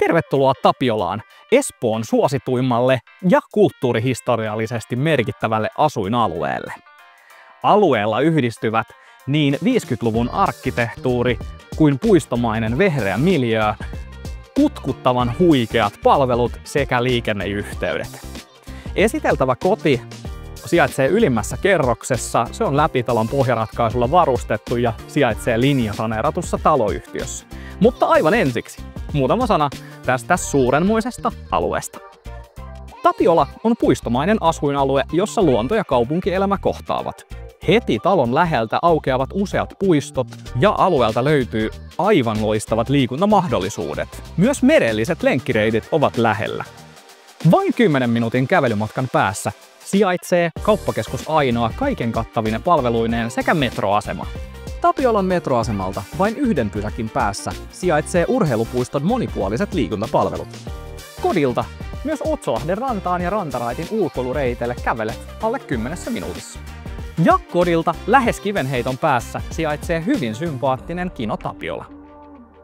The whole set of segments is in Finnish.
Tervetuloa Tapiolaan, Espoon suosituimmalle ja kulttuurihistoriallisesti merkittävälle asuinalueelle. Alueella yhdistyvät niin 50-luvun arkkitehtuuri kuin puistomainen vehreä miljöö, kutkuttavan huikeat palvelut sekä liikenneyhteydet. Esiteltävä koti sijaitsee ylimmässä kerroksessa, se on läpitalon pohjaratkaisulla varustettu ja sijaitsee linjasaneeratussa taloyhtiössä. Mutta aivan ensiksi muutama sana tästä suurenmoisesta alueesta. Tapiola on puistomainen asuinalue, jossa luonto ja kaupunkielämä kohtaavat. Heti talon läheltä aukeavat useat puistot ja alueelta löytyy aivan loistavat liikuntamahdollisuudet. Myös merelliset lenkkireitit ovat lähellä. Vain 10 minuutin kävelymatkan päässä sijaitsee kauppakeskus Ainoa kaiken kattavine palveluineen sekä metroasema. Tapiolan metroasemalta vain 1 pysäkin päässä sijaitsee urheilupuiston monipuoliset liikuntapalvelut. Kodilta myös Otsolahden rantaan ja rantaraitin ulkoilureiteille kävelet alle 10 minuutissa. Ja kodilta lähes kivenheiton päässä sijaitsee hyvin sympaattinen Kino Tapiola.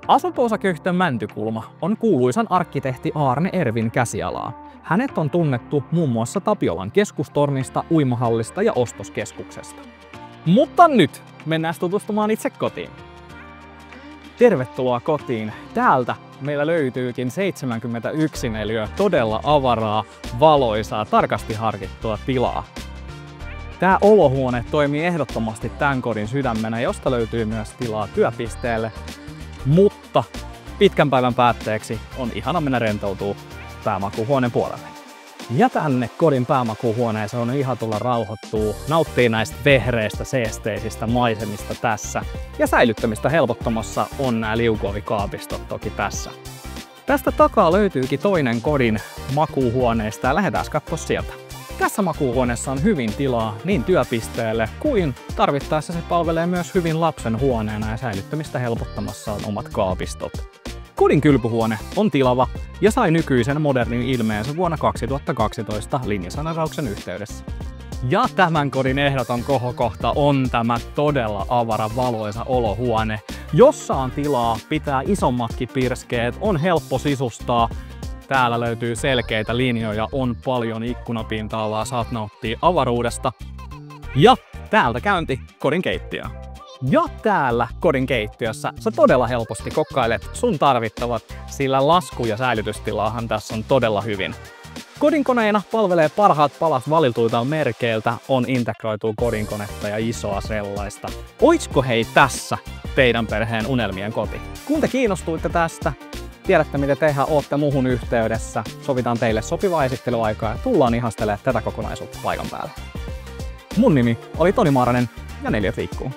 Asunto-osakeyhtiö Mäntykulma on kuuluisan arkkitehti Aarne Ervin käsialaa. Hänet on tunnettu muun muassa Tapiolan keskustornista, uimahallista ja ostoskeskuksesta. Mutta nyt mennään tutustumaan itse kotiin. Tervetuloa kotiin. Täältä meillä löytyykin 71 neliötä todella avaraa, valoisaa, tarkasti harkittua tilaa. Tämä olohuone toimii ehdottomasti tämän kodin sydämenä, josta löytyy myös tilaa työpisteelle. Mutta pitkän päivän päätteeksi on ihana mennä rentoutuu päämakuuhuoneen puolelle. Ja tänne kodin päämakuuhuoneeseen on ihan tulla rauhoittuu, nauttii näistä vehreistä, seesteisistä maisemista tässä. Ja säilyttämistä helpottamassa on nämä liukuovikaapistot toki tässä. Tästä takaa löytyykin toinen kodin makuuhuoneesta ja lähdetään katsoa sieltä. Tässä makuuhuoneessa on hyvin tilaa niin työpisteelle kuin tarvittaessa se palvelee myös hyvin lapsen huoneena ja säilyttämistä helpottamassa on omat kaapistot. Kodin kylpyhuone on tilava ja sai nykyisen modernin ilmeensä vuonna 2012 linjasaneerauksen yhteydessä. Ja tämän kodin ehdoton kohokohta on tämä todella avara valoisa olohuone, jossa on tilaa pitää isommatkin pirskeet, on helppo sisustaa. Täällä löytyy selkeitä linjoja, on paljon ikkunapinta-alaa, saat nauttia avaruudesta. Ja täältä käynti kodin keittiöön. Ja täällä kodin keittiössä sä todella helposti kokkailet sun tarvittavat, sillä lasku- ja säilytystilaahan tässä on todella hyvin. Kodinkoneina palvelee parhaat palat valituilta merkeiltä, on integroitua kodinkonetta ja isoa sellaista. Oisko hei tässä teidän perheen unelmien koti? Kun te kiinnostuitte tästä, tiedätte mitä tehdään, ootte muuhun yhteydessä, sovitaan teille sopivaa esittelyaikaa ja tullaan ihastelemaan tätä kokonaisuutta paikan päälle. Mun nimi oli Toni Maaranen ja 4 liikkuu.